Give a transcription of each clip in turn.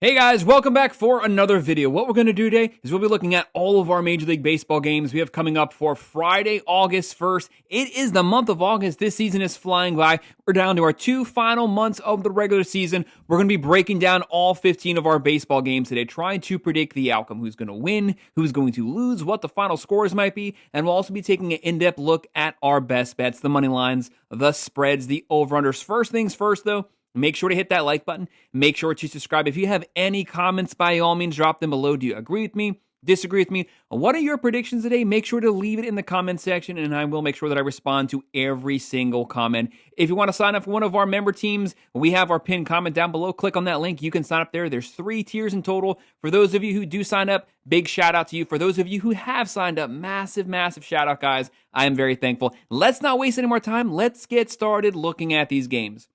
Hey guys, welcome back for another video. What we're going to do today is we'll be looking at all of our Major League Baseball games we have coming up for Friday, August 1st. It is the month of August. This season is flying by. We're down to our two final months of the regular season. We're going to be breaking down all 15 of our baseball games today, trying to predict the outcome, who's going to win, who's going to lose, what the final scores might be, and we'll also be taking an in-depth look at our best bets, the money lines, the spreads, the over-unders. First things first, though, make sure to hit that like button. Make sure to subscribe. If you have any comments, by all means, drop them below. Do you agree with me? Disagree with me? What are your predictions today? Make sure to leave it in the comment section, and I will make sure that I respond to every single comment. If you want to sign up for one of our member teams, we have our pinned comment down below. Click on that link. You can sign up there. There's 3 tiers in total. For those of you who do sign up, big shout out to you. For those of you who have signed up, massive, massive shout out, guys. I am very thankful. Let's not waste any more time. Let's get started looking at these games.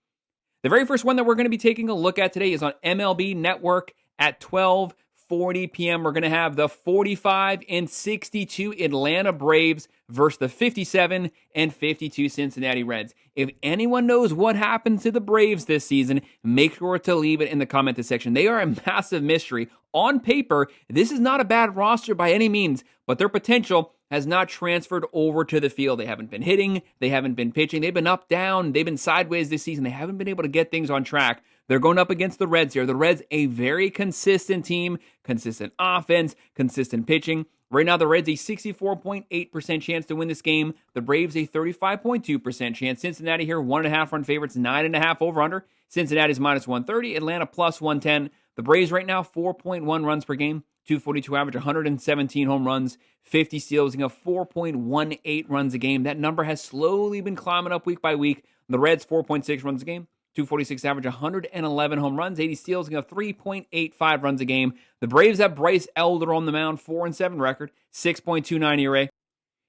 The very first one that we're going to be taking a look at today is on MLB Network at 12:40 p.m. We're going to have the 45-62 Atlanta Braves versus the 57-52 Cincinnati Reds. If anyone knows what happened to the Braves this season, make sure to leave it in the comment section. They are a massive mystery. On paper, this is not a bad roster by any means, but their potential has not transferred over to the field. They haven't been hitting. They haven't been pitching. They've been up, down. They've been sideways this season. They haven't been able to get things on track. They're going up against the Reds here. The Reds, a very consistent team, consistent offense, consistent pitching. Right now, the Reds, a 64.8% chance to win this game. The Braves, a 35.2% chance. Cincinnati here, 1.5 run favorites, 9.5 over-under. Cincinnati's minus 130. Atlanta plus 110. The Braves right now, 4.1 runs per game. 242 average, 117 home runs, 50 steals, and a 4.18 runs a game. That number has slowly been climbing up week by week. The Reds, 4.6 runs a game, 246 average, 111 home runs, 80 steals, and a 3.85 runs a game. The Braves have Bryce Elder on the mound, 4-7 record, 6.29 ERA.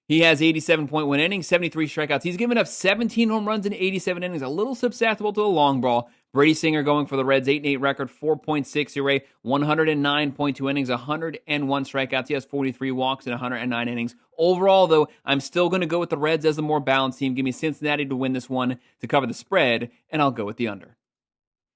He has 87.1 innings, 73 strikeouts. He's given up 17 home runs in 87 innings, a little susceptible to the long ball. Brady Singer going for the Reds, 8-8 record, 4.6 ERA, 109.2 innings, 101 strikeouts. He has 43 walks in 109 innings. Overall, though, I'm still going to go with the Reds as the more balanced team. Give me Cincinnati to win this one to cover the spread, and I'll go with the under.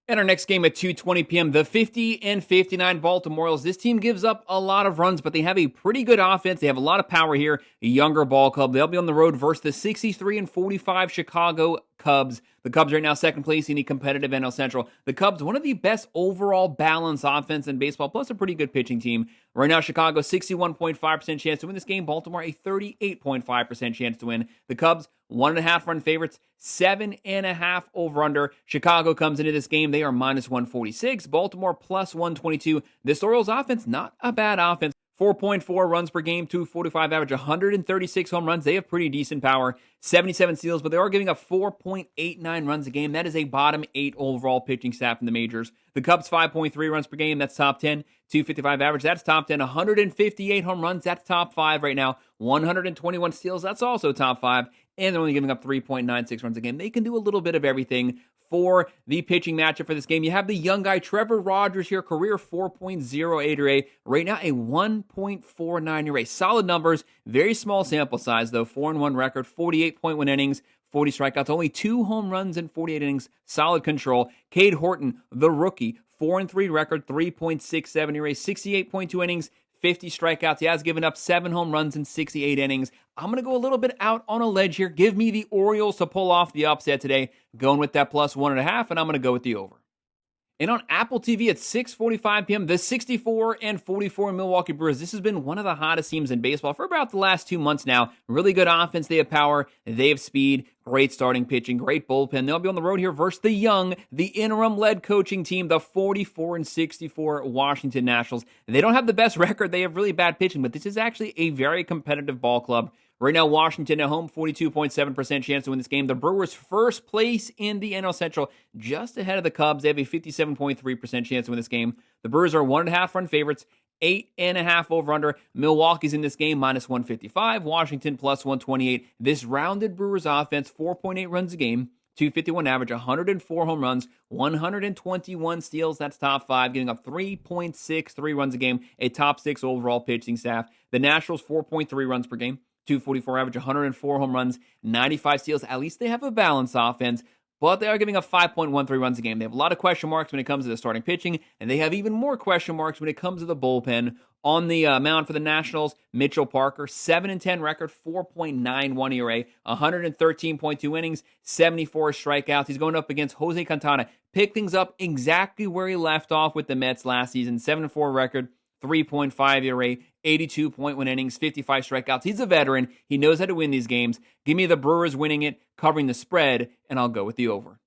And our next game at 2:20 p.m., the 50-59 Baltimore Orioles. This team gives up a lot of runs, but they have a pretty good offense. They have a lot of power here. A younger ball club. They'll be on the road versus the 63-45 Chicago Cubs. The Cubs right now second place in the competitive NL Central. The Cubs, one of the best overall balanced offense in baseball, plus a pretty good pitching team. Right now, Chicago, 61.5% chance to win this game. Baltimore, a 38.5% chance to win. The Cubs, 1.5 run favorites, 7.5 over-under. Chicago comes into this game. They are minus 146. Baltimore plus 122. This Orioles offense, not a bad offense. 4.4 runs per game, 245 average, 136 home runs. They have pretty decent power, 77 steals, but they are giving up 4.89 runs a game. That is a bottom 8 overall pitching staff in the majors. The Cubs, 5.3 runs per game. That's top 10. 255 average. That's top 10. 158 home runs. That's top 5 right now. 121 steals. That's also top 5. And they're only giving up 3.96 runs a game. They can do a little bit of everything. For the pitching matchup for this game, you have the young guy, Trevor Rogers here, career 4.08 ERA. Right now, a 1.49 ERA. Solid numbers, very small sample size, though. 4-1 record, 48.1 innings, 40 strikeouts, only 2 home runs in 48 innings. Solid control. Cade Horton, the rookie, 4-3 record, 3.67 ERA, 68.2 innings, 50 strikeouts. He has given up 7 home runs in 68 innings. I'm going to go a little bit out on a ledge here. Give me the Orioles to pull off the upset today. Going with that plus 1.5, and I'm going to go with the over. And on Apple TV at 6:45 p.m., the 64-44 Milwaukee Brewers. This has been one of the hottest teams in baseball for about the last 2 months now. Really good offense. They have power. They have speed. Great starting pitching. Great bullpen. They'll be on the road here versus the young, the interim-led coaching team, the 44-64 Washington Nationals. They don't have the best record. They have really bad pitching, but this is actually a very competitive ball club. Right now, Washington at home, 42.7% chance to win this game. The Brewers first place in the NL Central, just ahead of the Cubs. They have a 57.3% chance to win this game. The Brewers are 1.5 run favorites, 8.5 over-under. Milwaukee's in this game, minus 155. Washington plus 128. This rounded Brewers offense, 4.8 runs a game, 251 average, 104 home runs, 121 steals. That's top 5, getting up 3.63 runs a game. A top 6 overall pitching staff. The Nationals, 4.3 runs per game. 244 average, 104 home runs, 95 steals. At least they have a balanced offense. but they are giving up 5.13 runs a game. They have a lot of question marks when it comes to the starting pitching, and they have even more question marks when it comes to the bullpen. On the mound for the Nationals, Mitchell Parker, 7-10 record, 4.91 ERA, 113.2 innings, 74 strikeouts. He's going up against Jose Quintana. Picked things up exactly where he left off with the Mets last season. 7-4 record, 3.5 ERA, 82.1 innings, 55 strikeouts. He's a veteran. He knows how to win these games. Give me the Brewers winning it, covering the spread, and I'll go with the over.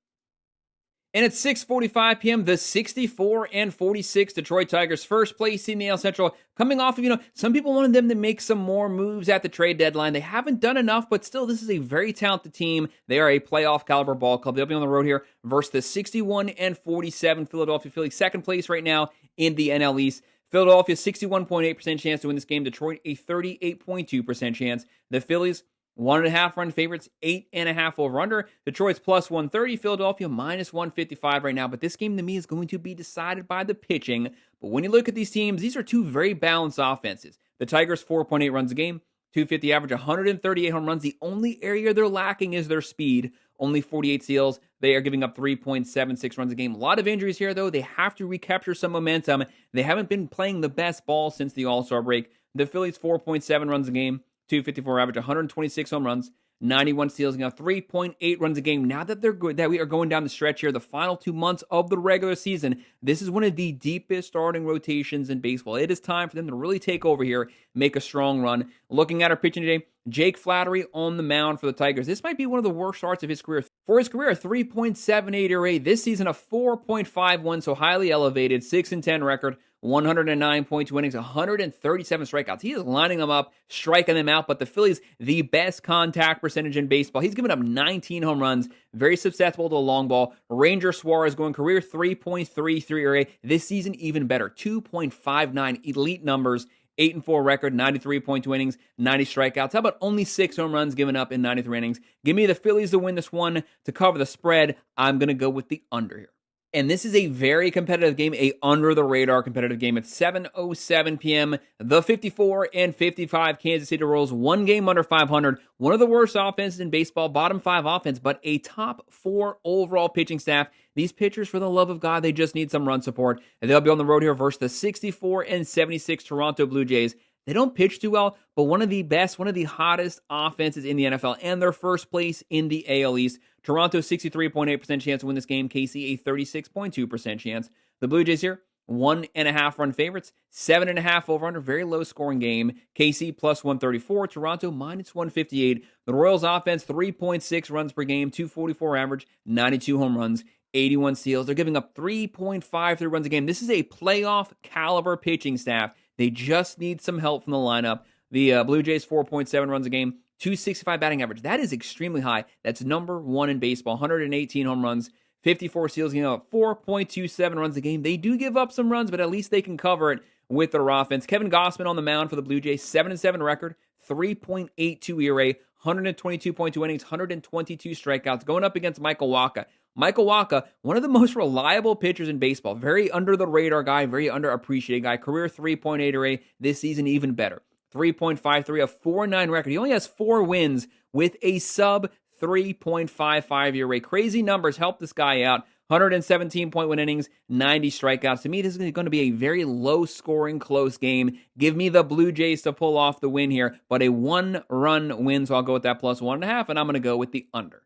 And at 6:45 p.m., the 64-46 Detroit Tigers, first place in the AL Central, coming off of, some people wanted them to make some more moves at the trade deadline. They haven't done enough, but still, this is a very talented team. They are a playoff caliber ball club. They'll be on the road here versus the 61-47 Philadelphia Phillies, second place right now in the NL East. Philadelphia, 61.8% chance to win this game. Detroit, a 38.2% chance. The Phillies, 1.5 run favorites, 8.5 over under. Detroit's plus 130, Philadelphia minus 155 right now. But this game to me is going to be decided by the pitching. But when you look at these teams, these are two very balanced offenses. The Tigers, 4.8 runs a game, 250 average, 138 home runs. The only area they're lacking is their speed. Only 48 steals. They are giving up 3.76 runs a game. A lot of injuries here, though. They have to recapture some momentum. They haven't been playing the best ball since the All-Star break. The Phillies, 4.7 runs a game, 254 average, 126 home runs, 91 steals, 3.8 runs a game. Now that they're good, that we are going down the stretch here, the final 2 months of the regular season, this is one of the deepest starting rotations in baseball. It is time for them to really take over here, make a strong run. Looking at our pitching today, Jake Flaherty on the mound for the Tigers. This might be one of the worst starts of his career. For his career, a 3.78 ERA. This season, a 4.51, so highly elevated, 6-10 record. 109.2 innings, 137 strikeouts. He is lining them up, striking them out, but the Phillies, the best contact percentage in baseball. He's given up 19 home runs, very susceptible to a long ball. Ranger Suarez going career 3.33 ERA. This season, even better, 2.59 elite numbers. 8-4 record, 93.2 innings, 90 strikeouts. How about only 6 home runs given up in 93 innings? Give me the Phillies to win this one to cover the spread. I'm going to go with the under here. And this is a very competitive game, a under-the-radar competitive game. At 7:07 p.m., the 54-55 Kansas City Royals, one game under 500. One of the worst offenses in baseball, bottom 5 offense, but a top 4 overall pitching staff. These pitchers, for the love of God, they just need some run support. And they'll be on the road here versus the 64-76 Toronto Blue Jays. They don't pitch too well, but one of the best, one of the hottest offenses in the NFL, and they're first place in the AL East. Toronto, 63.8% chance to win this game. KC, a 36.2% chance. The Blue Jays here, 1.5 run favorites, 7.5 over under, very low scoring game. KC plus 134, Toronto minus 158. The Royals offense, 3.6 runs per game, 244 average, 92 home runs, 81 steals. They're giving up 3.53 runs a game. This is a playoff caliber pitching staff. They just need some help from the lineup. The Blue Jays, 4.7 runs a game, 265 batting average. That is extremely high. That's number 1 in baseball. 118 home runs, 54 steals, 4.27 runs a game. They do give up some runs, but at least they can cover it with their offense. Kevin Gausman on the mound for the Blue Jays, 7-7 record, 3.82 ERA, 122.2 innings, 122 strikeouts, going up against Michael Wacha. Michael Wacha, one of the most reliable pitchers in baseball. Very under-the-radar guy, very underappreciated guy. Career 3.8 ERA, this season even better. 3.53, a 4.9 record. He only has 4 wins with a sub 3.55 ERA. Crazy numbers help this guy out. 117.1 innings, 90 strikeouts. To me, this is going to be a very low-scoring, close game. Give me the Blue Jays to pull off the win here, but a 1-run win, so I'll go with that plus 1.5, and I'm going to go with the under.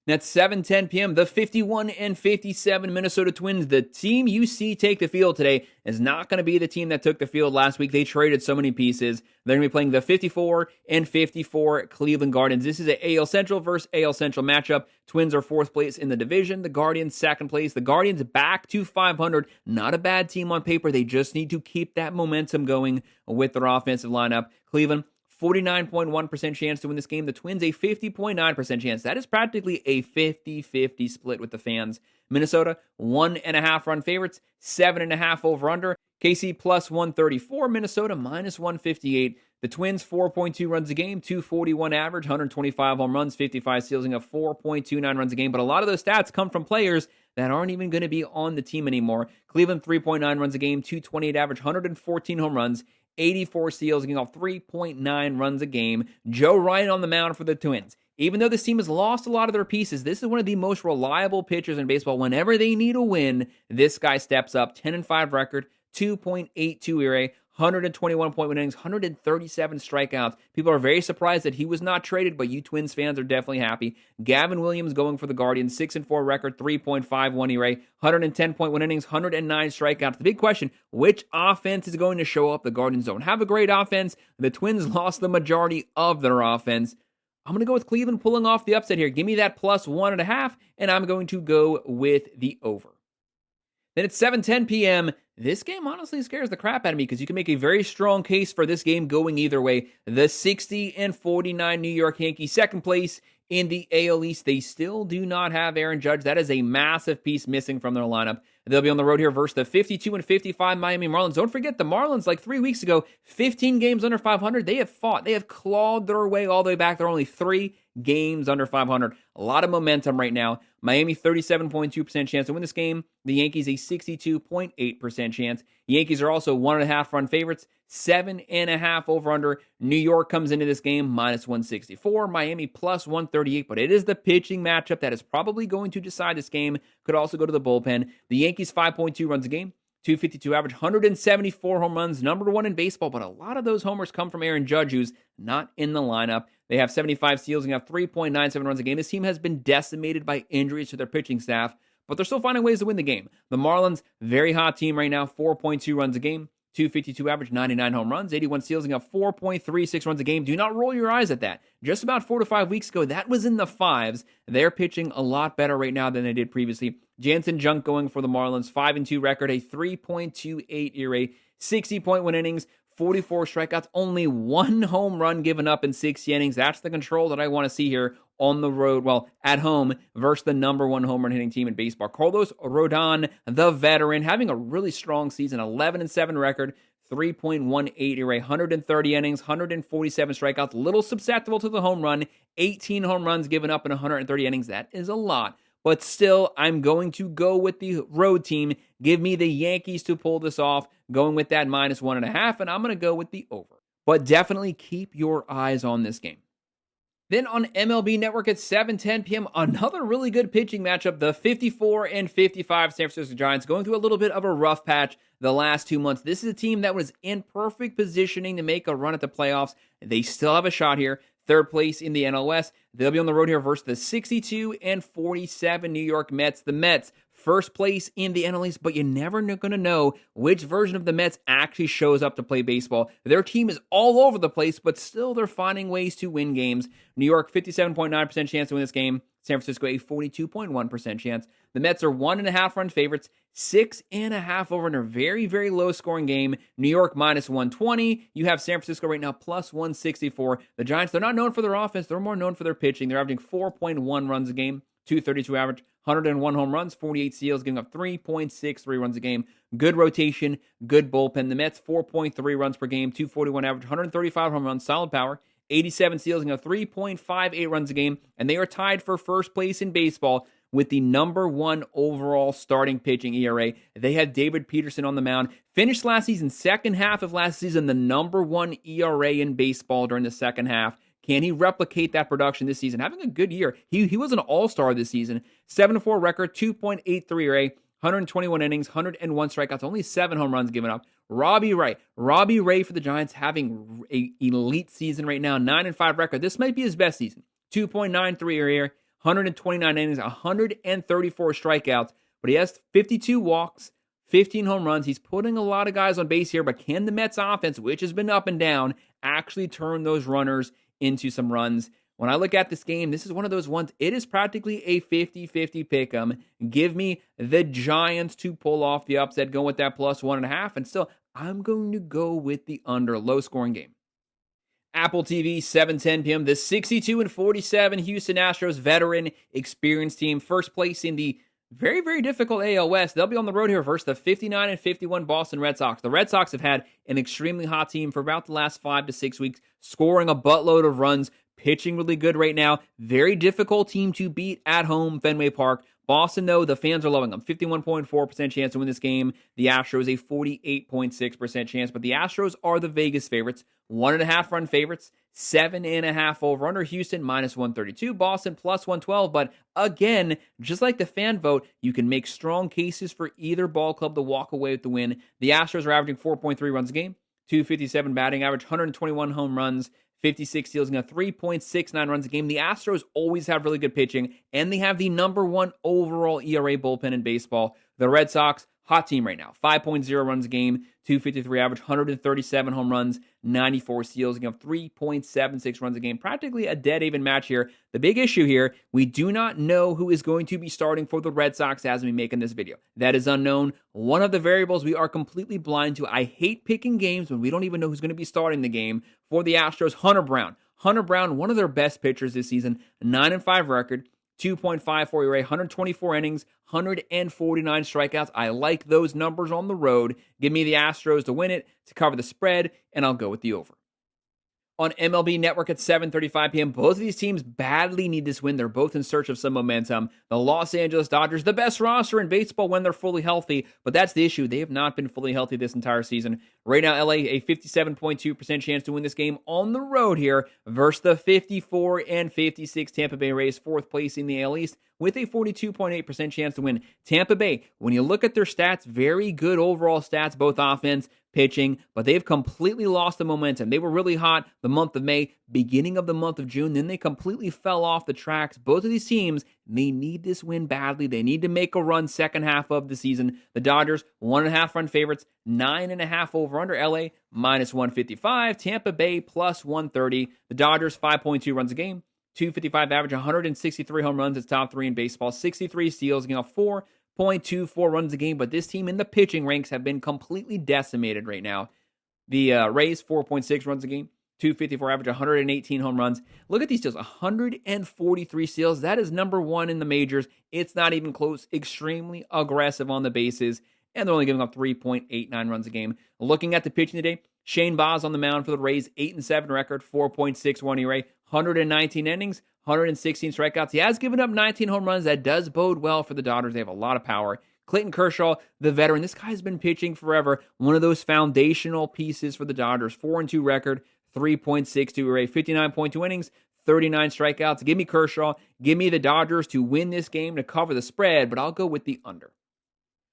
At 7:10 p.m., the 51-57 Minnesota Twins, the team you see take the field today, is not going to be the team that took the field last week. They traded so many pieces. They're going to be playing the 54-54 Cleveland Guardians. This is an AL Central versus AL Central matchup. Twins are 4th place in the division. The Guardians 2nd place. The Guardians back to 500. Not a bad team on paper. They just need to keep that momentum going with their offensive lineup. Cleveland, 49.1% chance to win this game. The Twins, a 50.9% chance. That is practically a 50-50 split with the fans. Minnesota, 1.5 run favorites, 7.5 over under. KC plus 134, Minnesota minus 158. The Twins, 4.2 runs a game, 241 average, 125 home runs, 55 steals, 4.29 runs a game. But a lot of those stats come from players that aren't even going to be on the team anymore. Cleveland, 3.9 runs a game, 228 average, 114 home runs, 84 steals, getting off 3.9 runs a game. Joe Ryan on the mound for the Twins. Even though this team has lost a lot of their pieces, this is one of the most reliable pitchers in baseball. Whenever they need a win, this guy steps up. 10-5 record, 2.82 ERA, 121.1 innings, 137 strikeouts. People are very surprised that he was not traded, but you Twins fans are definitely happy. Gavin Williams going for the Guardians, 6-4 record, 3.51 ERA, 110.1 innings, 109 strikeouts. The big question, which offense is going to show up? The Guardians don't have a great offense. The Twins lost the majority of their offense. I'm going to go with Cleveland pulling off the upset here. Give me that plus 1.5, and I'm going to go with the over. Then it's 7:10 p.m. This game honestly scares the crap out of me because you can make a very strong case for this game going either way. The 60-49 New York Yankees, second place in the AL East. They still do not have Aaron Judge. That is a massive piece missing from their lineup. They'll be on the road here versus the 52-55 Miami Marlins. Don't forget the Marlins, like 3 weeks ago, 15 games under 500. They have fought. They have clawed their way all the way back. They're only 3 games under 500. A lot of momentum right now. Miami, 37.2% chance to win this game. The Yankees, a 62.8% chance. Yankees are also 1.5 run favorites, 7.5 over under. New York comes into this game minus 164. Miami plus 138, but it is the pitching matchup that is probably going to decide this game. Could also go to the bullpen. The Yankees, 5.2 runs a game. 252 average, 174 home runs, number 1 in baseball, but a lot of those homers come from Aaron Judge, who's not in the lineup. They have 75 steals and have 3.97 runs a game. This team has been decimated by injuries to their pitching staff, but they're still finding ways to win the game. The Marlins, very hot team right now, 4.2 runs a game, 252 average, 99 home runs, 81 steals, and got 4.36 runs a game. Do not roll your eyes at that. Just about 4 to 5 weeks ago, that was in the 5s. They're pitching a lot better right now than they did previously. Jansen Junk going for the Marlins, 5-2 record, a 3.28 ERA, 60.1 innings, 44 strikeouts, only 1 home run given up in 6 innings. That's the control that I want to see here on the road, well, at home, versus the number 1 home run hitting team in baseball. Carlos Rodon, the veteran, having a really strong season, 11-7 record, 3.18 ERA, 130 innings, 147 strikeouts, little susceptible to the home run, 18 home runs given up in 130 innings. That is a lot. But still, I'm going to go with the road team. Give me the Yankees to pull this off, going with that minus 1.5, and I'm going to go with the over. But definitely keep your eyes on this game. Then on MLB Network at 7:10 p.m., another really good pitching matchup. The 54-55 San Francisco Giants going through a little bit of a rough patch the last 2 months. This is a team that was in perfect positioning to make a run at the playoffs. They still have a shot here. Third place in the NL West. They'll be on the road here versus the 62-47 New York Mets. The Mets, first place in the NL East, but you're never going to know which version of the Mets actually shows up to play baseball. Their team is all over the place, but still they're finding ways to win games. New York, 57.9% chance to win this game. San Francisco, a 42.1% chance. The Mets are 1.5 run favorites, 6.5 over in a very, very low scoring game. New York minus 120. You have San Francisco right now plus 164. The Giants, they're not known for their offense. They're more known for their pitching. They're averaging 4.1 runs a game, 232 average, 101 home runs, 48 steals, giving up 3.63 runs a game. Good rotation, good bullpen. The Mets, 4.3 runs per game, 241 average, 135 home runs, solid power. 87 steals and 3.58 runs a game, and they are tied for first place in baseball with the number 1 overall starting pitching ERA. They had David Peterson on the mound. Finished last season, second half of last season, the number 1 ERA in baseball during the second half. Can he replicate that production this season? Having a good year. He was an all-star this season. 7-4 record, 2.83 ERA, 121 innings, 101 strikeouts, only 7 home runs given up. Robbie Ray for the Giants having an elite season right now, 9-5 record. This might be his best season. 2.93 ERA, 129 innings, 134 strikeouts, but he has 52 walks, 15 home runs. He's putting a lot of guys on base here, but can the Mets offense, which has been up and down, actually turn those runners into some runs? When I look at this game, this is one of those ones, it is practically a 50-50 pick'em. Give me the Giants to pull off the upset, going with that plus 1.5, and still, I'm going to go with the under, low-scoring game. Apple TV, 7:10 p.m., the 62-47 Houston Astros veteran experienced team, first place in the very, very difficult AL West. They'll be on the road here versus the 59-51 Boston Red Sox. The Red Sox have had an extremely hot team for about the last 5 to 6 weeks, scoring a buttload of runs, pitching really good right now. Very difficult team to beat at home, Fenway Park. Boston, though, the fans are loving them. 51.4% chance to win this game. The Astros, a 48.6% chance. But the Astros are the Vegas favorites. 1.5 run favorites. 7.5 over under. Houston, minus 132. Boston, plus 112. But again, just like the fan vote, you can make strong cases for either ball club to walk away with the win. The Astros are averaging 4.3 runs a game. 257 batting average. 121 home runs. 56 steals, and 3.69 runs a game. The Astros always have really good pitching, and they have the #1 overall ERA bullpen in baseball. The Red Sox, hot team right now. 5.0 runs a game, 253 average, 137 home runs, 94 steals, and 3.76 runs a game. Practically a dead even match here. The big issue here, we do not know who is going to be starting for the Red Sox as we make in this video. That is unknown. One of the variables we are completely blind to. I hate picking games when we don't even know who's going to be starting the game. For the Astros, Hunter Brown. Hunter Brown, one of their best pitchers this season, 9-5 record. 2.54 ERA, 124 innings, 149 strikeouts. I like those numbers on the road. Give me the Astros to win it, to cover the spread, and I'll go with the over. On MLB Network at 7:35 p.m., both of these teams badly need this win. They're both in search of some momentum. The Los Angeles Dodgers, the best roster in baseball when they're fully healthy, but that's the issue. They have not been fully healthy this entire season. Right now, LA, a 57.2% chance to win this game on the road here versus the 54-56 Tampa Bay Rays, fourth place in the AL East, with a 42.8% chance to win. Tampa Bay, when you look at their stats, very good overall stats, both offense, pitching, but they've completely lost the momentum. They were really hot the month of May, beginning of the month of June, then they completely fell off the tracks. Both of these teams, they need this win badly. They need to make a run second half of the season. The Dodgers, 1.5 run favorites, 9.5 over under. LA, minus 155. Tampa Bay, plus 130. The Dodgers, 5.2 runs a game. 255 average, 163 home runs. It's top 3 in baseball. 63 steals, 4.24 runs a game. But this team in the pitching ranks have been completely decimated right now. The Rays, 4.6 runs a game. 254 average, 118 home runs. Look at these steals, 143 steals. That is #1 in the majors. It's not even close. Extremely aggressive on the bases. And they're only giving up 3.89 runs a game. Looking at the pitching today, Shane Baz on the mound for the Rays, 8-7 record, 4.61 ERA, 119 innings, 116 strikeouts. He has given up 19 home runs. That does bode well for the Dodgers. They have a lot of power. Clayton Kershaw, the veteran. This guy's been pitching forever. One of those foundational pieces for the Dodgers. 4-2 record, 3.62 ERA, 59.2 innings, 39 strikeouts. Give me Kershaw. Give me the Dodgers to win this game to cover the spread, but I'll go with the under.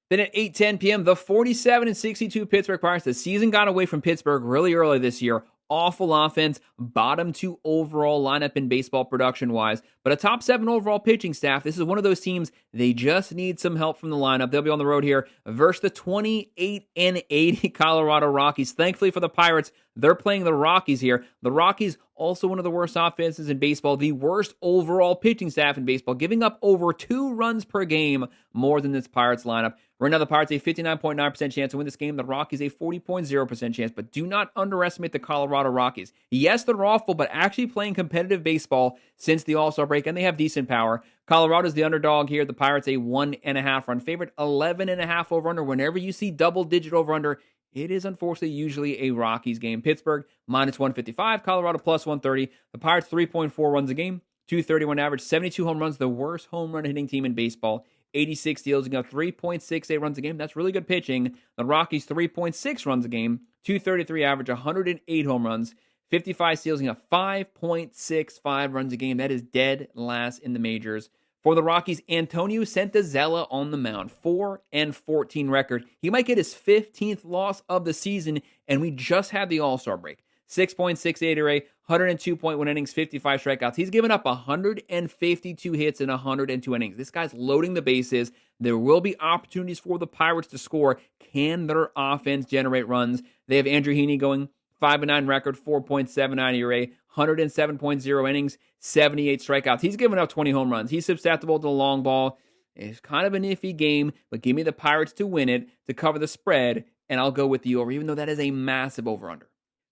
Then at 8:10 p.m., the 47-62 Pittsburgh Pirates. The season got away from Pittsburgh really early this year. Awful offense, bottom 2 overall lineup in baseball production-wise, but a top 7 overall pitching staff. This is one of those teams, they just need some help from the lineup. They'll be on the road here versus the 28-80 Colorado Rockies. Thankfully for the Pirates, they're playing the Rockies here. The Rockies, also one of the worst offenses in baseball, the worst overall pitching staff in baseball, giving up over 2 runs per game more than this Pirates lineup. Right now, the Pirates a 59.9% chance to win this game. The Rockies a 40.0% chance, but do not underestimate the Colorado Rockies. Yes, they're awful, but actually playing competitive baseball since the All-Star break, and they have decent power. Colorado's the underdog here. The Pirates a 1.5 run favorite, 11.5 over under. Whenever you see double-digit over under, it is unfortunately usually a Rockies game. Pittsburgh, minus 155. Colorado, plus 130. The Pirates, 3.4 runs a game. 231 average, 72 home runs. The worst home run hitting team in baseball. 86 steals, 3.68 runs a game. That's really good pitching. The Rockies, 3.6 runs a game. 233 average, 108 home runs. 55 steals, 5.65 runs a game. That is dead last in the majors. For the Rockies, Antonio Santazella on the mound, 4-14 record. He might get his 15th loss of the season, and we just had the All-Star break. 6.68 ERA, 102.1 innings, 55 strikeouts. He's given up 152 hits in 102 innings. This guy's loading the bases. There will be opportunities for the Pirates to score. Can their offense generate runs? They have Andrew Heaney going 5-9 record, 4.79 ERA, 107.0 innings, 78 strikeouts. He's given up 20 home runs. He's susceptible to the long ball. It's kind of an iffy game, but give me the Pirates to win it, to cover the spread, and I'll go with the over, even though that is a massive over-under.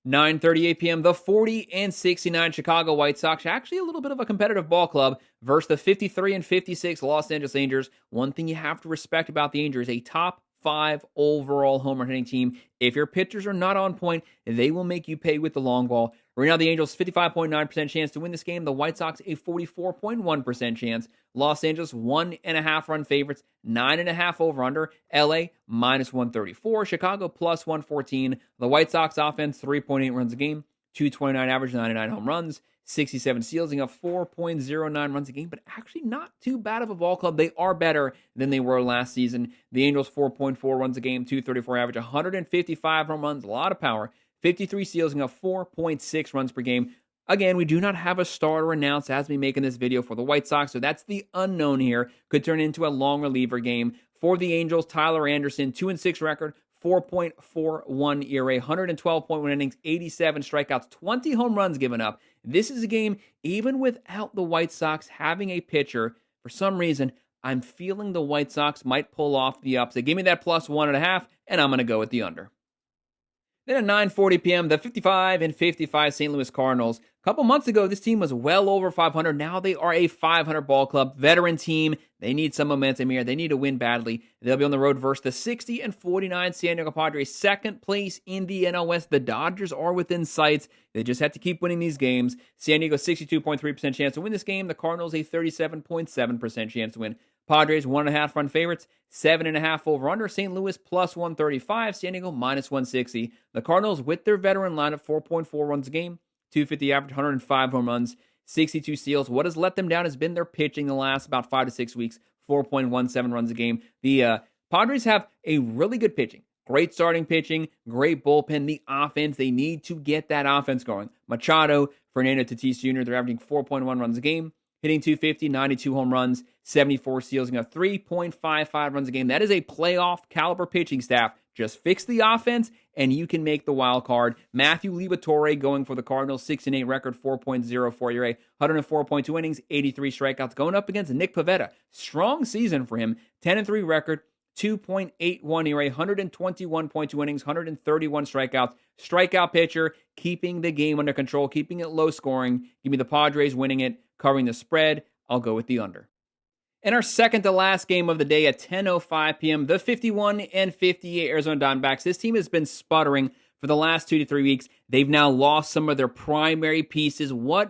9:38 p.m., the 40-69 Chicago White Sox, actually a little bit of a competitive ball club, versus the 53-56 Los Angeles Angels. One thing you have to respect about the Angels, a top 5 overall home run hitting team. If your pitchers are not on point, they will make you pay with the long ball. Right now, the Angels 55.9% chance to win this game. The White Sox a 44.1% chance. Los Angeles 1.5 run favorites, 9.5 over under. LA minus 134. Chicago plus 114. The White Sox offense 3.8 runs a game, 229 average, 99 home runs, 67 steals, and 4.09 runs a game, but actually not too bad of a ball club. They are better than they were last season. The Angels 4.4 runs a game, 234 average, 155 home runs, a lot of power, 53 steals, and 4.6 runs per game. Again, we do not have a starter announced as we making this video for the White Sox, so that's the unknown here. Could turn into a long reliever game. For the Angels, Tyler Anderson, 2-6 record, 4.41 ERA, 112.1 innings, 87 strikeouts, 20 home runs given up. This is a game, even without the White Sox having a pitcher, for some reason, I'm feeling the White Sox might pull off the upset. Give me that plus 1.5, and I'm going to go with the under. Then at 9:40 p.m., the 55-55 St. Louis Cardinals. A couple months ago, this team was well over 500. Now they are a 500 ball club, veteran team. They need some momentum here. They need to win badly. They'll be on the road versus the 60-49 San Diego Padres, second place in the NL West. The Dodgers are within sights. They just have to keep winning these games. San Diego 62.3% chance to win this game. The Cardinals a 37.7% chance to win. Padres 1.5 run favorites, 7.5 over under. St. Louis plus 135, San Diego minus 160. The Cardinals with their veteran lineup, 4.4 runs a game, 250 average, 105 home runs, 62 steals. What has let them down has been their pitching the last about 5 to 6 weeks, 4.17 runs a game. The Padres have a really good pitching. Great starting pitching, great bullpen. The offense, they need to get that offense going. Machado, Fernando Tatis Jr., they're averaging 4.1 runs a game, hitting 250, 92 home runs, 74 steals, and 3.55 runs a game. That is a playoff caliber pitching staff. Just fix the offense, and you can make the wild card. Matthew Liberatore going for the Cardinals, 6-8 record, 4.04 ERA, 104.2 innings, 83 strikeouts, going up against Nick Pivetta. Strong season for him, 10-3 record, 2.81 ERA, 121.2 innings, 131 strikeouts. Strikeout pitcher, keeping the game under control, keeping it low scoring. Give me the Padres winning it, covering the spread. I'll go with the under. In our second to last game of the day at 10:05 p.m., the 51-58 Arizona Diamondbacks. This team has been sputtering for the last 2 to 3 weeks. They've now lost some of their primary pieces. What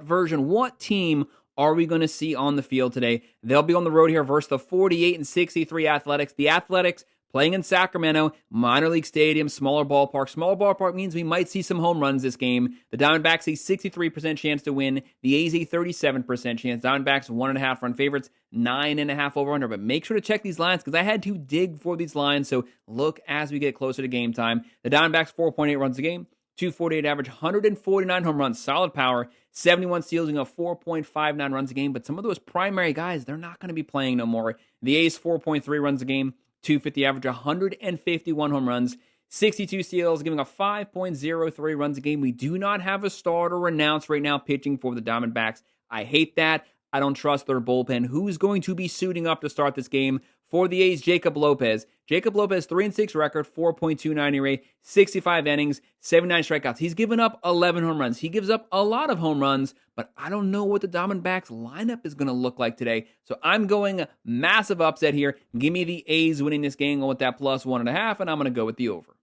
team are we going to see on the field today? They'll be on the road here versus the 48-63 Athletics. The Athletics playing in Sacramento, minor league stadium, smaller ballpark. Smaller ballpark means we might see some home runs this game. The Diamondbacks a 63% chance to win. The A's a 37% chance. Diamondbacks 1.5 run favorites, 9.5 over under. But make sure to check these lines because I had to dig for these lines. So look as we get closer to game time. The Diamondbacks 4.8 runs a game, 248 average, 149 home runs, solid power, 71 steals, 4.59 runs a game. But some of those primary guys, they're not going to be playing no more. The A's 4.3 runs a game, 250 average, 151 home runs, 62 steals, giving a 5.03 runs a game. We do not have a starter announced right now pitching for the Diamondbacks. I hate that. I don't trust their bullpen. Who's going to be suiting up to start this game? For the A's, Jacob Lopez. Jacob Lopez, 3-6 record, 4.29 ERA, 65 innings, 79 strikeouts. He's given up 11 home runs. He gives up a lot of home runs, but I don't know what the Diamondbacks lineup is going to look like today. So I'm going massive upset here. Give me the A's winning this game with that plus 1.5, and I'm going to go with the over.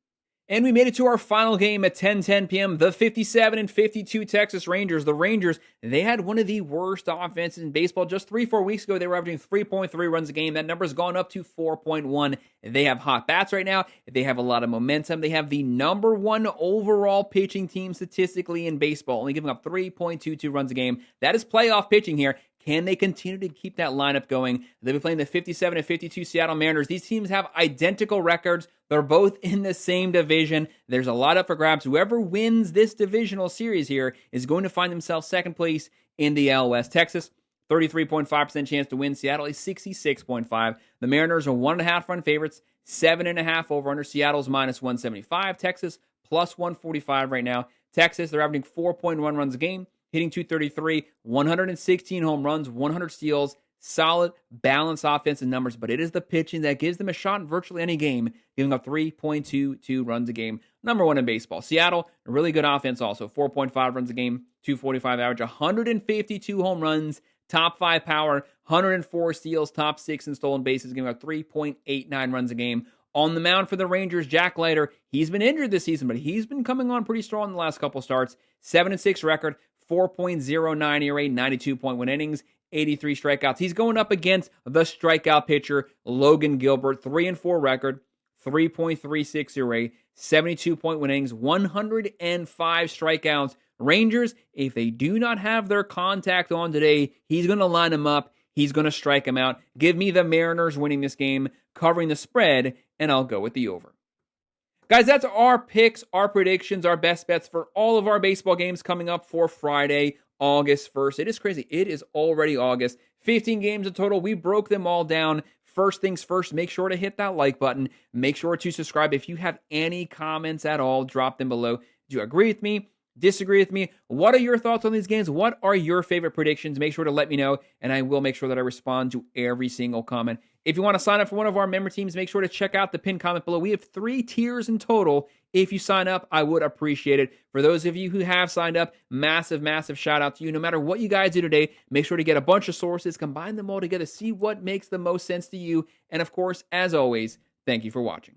And we made it to our final game at 10:10 p.m. The 57-52 Texas Rangers. The Rangers, they had one of the worst offenses in baseball. Just 3-4 weeks ago, they were averaging 3.3 runs a game. That number's gone up to 4.1. They have hot bats right now. They have a lot of momentum. They have the number one overall pitching team statistically in baseball, only giving up 3.22 runs a game. That is playoff pitching here. Can they continue to keep that lineup going? They'll be playing the 57-52 Seattle Mariners. These teams have identical records. They're both in the same division. There's a lot up for grabs. Whoever wins this divisional series here is going to find themselves second place in the AL West. Texas, 33.5% chance to win. Seattle is 66.5. The Mariners are 1.5 run favorites, 7.5 over under. Seattle's minus 175. Texas plus 145 right now. Texas, they're averaging 4.1 runs a game, hitting 233, 116 home runs, 100 steals, solid, balanced offensive numbers, but it is the pitching that gives them a shot in virtually any game, giving up 3.22 runs a game. Number one in baseball. Seattle, a really good offense also, 4.5 runs a game, 245 average, 152 home runs, top 5 power, 104 steals, top 6 in stolen bases, giving up 3.89 runs a game. On the mound for the Rangers, Jack Leiter, he's been injured this season, but he's been coming on pretty strong in the last couple starts. 7-6 record, 4.09 ERA, 92.1 innings, 83 strikeouts. He's going up against the strikeout pitcher, Logan Gilbert, 3-4 record, 3.36 ERA, 72.1 innings, 105 strikeouts. Rangers, if they do not have their contact on today, he's going to line them up. He's going to strike them out. Give me the Mariners winning this game, covering the spread, and I'll go with the over. Guys, that's our picks, our predictions, our best bets for all of our baseball games coming up for Friday, August 1st. It is crazy. It is already August. 15 games in total. We broke them all down. First things first, make sure to hit that like button. Make sure to subscribe. If you have any comments at all, drop them below. Do you agree with me? Disagree with me? What are your thoughts on these games? What are your favorite predictions? Make sure to let me know, and I will make sure that I respond to every single comment. If you want to sign up for one of our member teams, make sure to check out the pinned comment below. We have 3 tiers in total. If you sign up, I would appreciate it. For those of you who have signed up, massive, massive shout out to you. No matter what you guys do today, make sure to get a bunch of sources, combine them all together, see what makes the most sense to you. And of course, as always, thank you for watching.